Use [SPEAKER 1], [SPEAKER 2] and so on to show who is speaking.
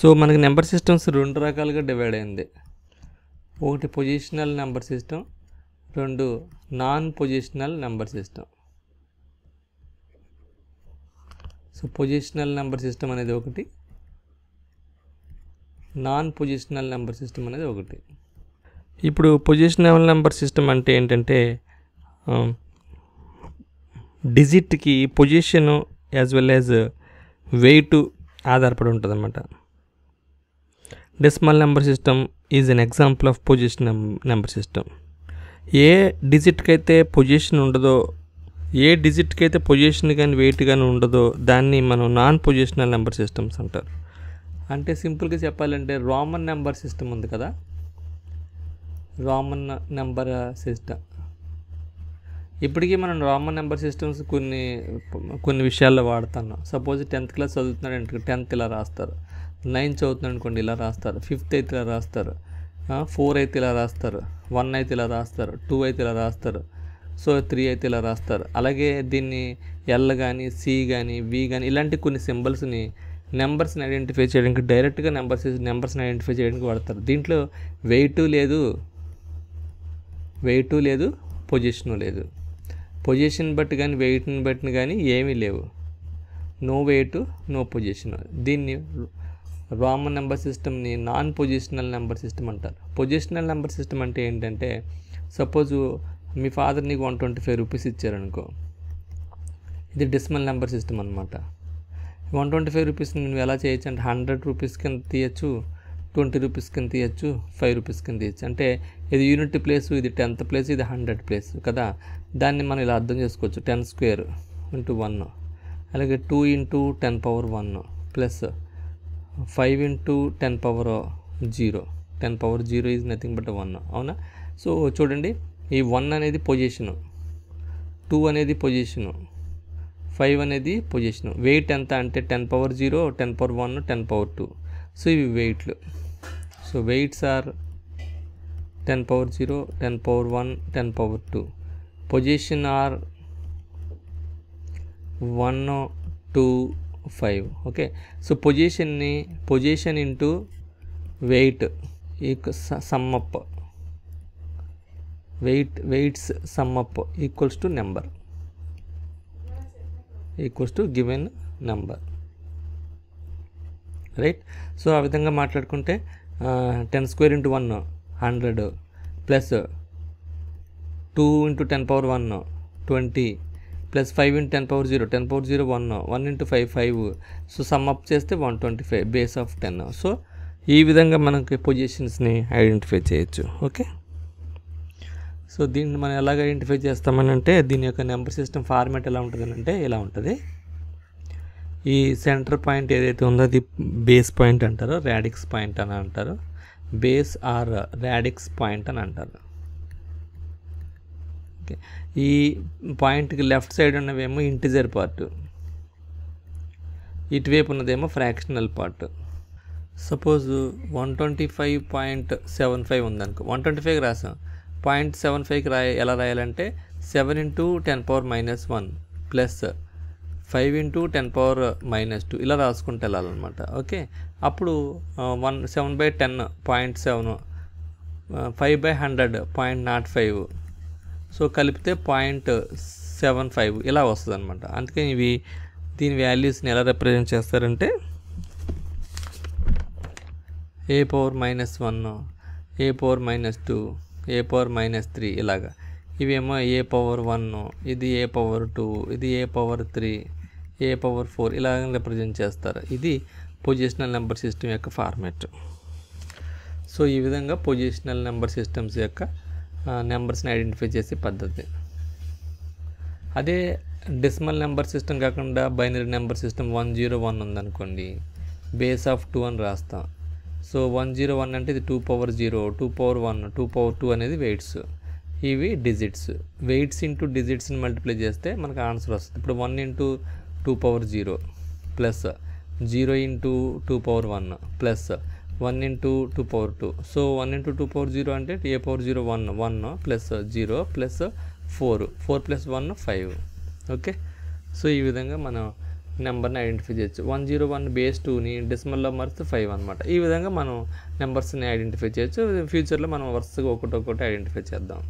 [SPEAKER 1] So మనకి number systems రెండు రకాలుగా డివైడ్ అయింది. ఒకటి పొజిషనల్ నెంబర్ సిస్టమ్, రెండు non positional number system. So positional number system అనేది ఒకటి, నాన్ పొజిషనల్ నెంబర్ సిస్టమ్ అనేది ఒకటి. ఇప్పుడు పొజిషనల్ నెంబర్ సిస్టమ్ అంటే ఏంటంటే డిజిట్కి position as well as weight ఆధారపడి ఉంటుంది అన్నమాట. Decimal number system is an example of position number system. ఏ డిజిట్కి అయితే పొజిషన్ ఉండదో, ఏ డిజిట్కి అయితే పొజిషన్ కానీ వెయిట్ కానీ ఉండదో దాన్ని మనం నాన్ పొజిషనల్ నెంబర్ సిస్టమ్స్ అంటారు. అంటే సింపుల్గా చెప్పాలంటే రోమన్ నెంబర్ సిస్టమ్ ఉంది కదా, రోమన్ నెంబర్ సిస్టమ్. ఇప్పటికీ మనం రోమన్ నెంబర్ సిస్టమ్స్ కొన్ని విషయాల్లో వాడుతున్నాం. సపోజ్ 10th క్లాస్ చదువుతున్నాడు అంటే 10th ఇలా రాస్తారు, 9th చదువుతున్నాడు అనుకోండి ఇలా రాస్తారు, 5th అయితే ఇలా రాస్తారు, 4 అయితే ఇలా రాస్తారు, 1 అయితే ఇలా రాస్తారు, 2 అయితే ఇలా రాస్తారు, సో 3 అయితే ఇలా రాస్తారు. అలాగే దీన్ని ఎల్ కానీ సి కానీ వి కానీ ఇలాంటి కొన్ని సింబల్స్ని నెంబర్స్ని ఐడెంటిఫై చేయడానికి, డైరెక్ట్గా నెంబర్స్ని ఐడెంటిఫై చేయడానికి వాడతారు. దీంట్లో వెయిటు లేదు, పొజిషను లేదు. పొజిషన్ బట్టి కానీ వెయిట్ని బట్టి కానీ ఏమీ లేవు, నో వెయిట్ నో పొజిషన్. దీన్ని రోమన్ నెంబర్ సిస్టమ్ని నాన్ పొజిషనల్ నెంబర్ సిస్టమ్ అంటారు. పొజిషనల్ నెంబర్ సిస్టమ్ అంటే ఏంటంటే సపోజు మీ ఫాదర్ నీకు 125 రూపీస్ ఇచ్చారనుకో, ఇది డెసిమల్ నెంబర్ సిస్టమ్ అనమాట. 125 రూపీస్ నువ్వు ఎలా చేయొచ్చు అంటే 100 రూపీస్ కింద తీయచ్చు, 20 రూపీస్ కింద తీయచ్చు, 5 రూపీస్ కింద తీయచ్చు. అంటే ఇది యూనిట్ ప్లేస్, ఇది 10th ప్లేస్, ఇది 100 ప్లేస్ కదా. దాన్ని మనం ఇలా అర్థం చేసుకోవచ్చు, 10 స్క్వేర్ ఇంటూ 1, అలాగే 2 into 10 power 1 plus 5 into 10 power 0. 10 power 0 is nothing but 1. అవునా? సో చూడండి, ఈ 1 అనేది పొజిషను, 2 అనేది పొజిషను, 5 అనేది పొజిషను. వెయిట్ ఎంత అంటే 10 పవర్ 0, 10 పవర్ 1, 10 పవర్ 2. సో ఇవి వెయిట్లు. So weights are 10 power 0, 10 power 1, 10 power 2. Position are 1, 2, 5. Okay. So position into weight sum up, weights sum up equals to number, equals to given number, right. So ఆ విధంగా మాట్లాడుకుంటే 10 square into 1 100 plus 2 into 10 power 1 20 plus 5 into 10 power 0, 10 power 0 1 into 5 5. So sum up చేస్తే 125 base of 10. So ఈ విధంగా మనకి పొజిషన్స్ని identify చేయొచ్చు. Okay. So దీన్ని మనం ఎలాగ ఐడెంటిఫై చేస్తామని అంటే దీని యొక్క నెంబర్ సిస్టమ్ ఫార్మాట్ ఎలా ఉంటుంది అంటే ఇలా ఉంటుంది. ఈ సెంటర్ పాయింట్ ఏదైతే ఉందో అది బేస్ పాయింట్ అంటారు, రాడిక్స్ పాయింట్ అని అంటారు, బేస్ ఆర్ రాడిక్స్ పాయింట్ అని అంటారు. ఓకే. ఈ పాయింట్కి లెఫ్ట్ సైడ్ ఉన్నవేమో ఇంటిజర్ పార్ట్, ఇటువైపు ఉన్నదేమో ఫ్రాక్షనల్ పార్ట్. సపోజ్ 125.75 ఉందనుకో, 125కి రాసాం, 0.75కి ఎలా రాయాలంటే 7 into 10 power -1 plus 5 into 10 power -2 ఇలా రాసుకుంటూ వెళ్ళాలన్నమాట. ఓకే. అప్పుడు 7/10 0.7, 5/100 0.05. సో కలిపితే 0.75 ఇలా వస్తుంది అనమాట. అందుకని దీని వాల్యూస్ని ఎలా రిప్రజెంట్ చేస్తారంటే a power -1, a power -2, a power -3 ఇలాగా. ఇవేమో a పవర్ 1, ఇది a పవర్ 2, ఇది a పవర్ 3, a పవర్ 4 ఇలా రిప్రజెంట్ చేస్తారు. ఇది పొజిషనల్ నెంబర్ సిస్టమ్ యొక్క ఫార్మాట్. సో ఈ విధంగా పొజిషనల్ నెంబర్ సిస్టమ్స్ యొక్క నెంబర్స్ని ఐడెంటిఫై చేసే పద్ధతి. అదే డెసిమల్ నెంబర్ సిస్టమ్ కాకుండా బైనరీ నెంబర్ సిస్టమ్ 101 ఉందనుకోండి, బేస్ ఆఫ్ 2 అని రాస్తాం. సో 101 అంటే ఇది 2 పవర్ 0, 2 పవర్ 1, 2 పవర్ 2 అనేది వెయిట్స్, ఇవి డిజిట్స్. వెయిట్స్ ఇంటూ డిజిట్స్ని మల్టిప్లై చేస్తే మనకు ఆన్సర్ వస్తుంది. ఇప్పుడు 1 into 2 power 0 plus 0 into 2 power 1 plus 1 into 2 power 2. So 1 into 2 power 0 అంటే a power 0 1 plus 0 plus 4 plus 1 5. Okay. So ఈ విధంగా మనం నెంబర్ని ఐడెంటిఫై చేయొచ్చు. 101 బేస్ 2ని డెసిమల్లో మారిస్తే 5 అనమాట. ఈ విధంగా మనం నెంబర్స్ని ఐడెంటిఫై చేయొచ్చు. ఫ్యూచర్లో మనం వరుసగా ఒక్కొక్కటి ఐడెంటిఫై చేద్దాం.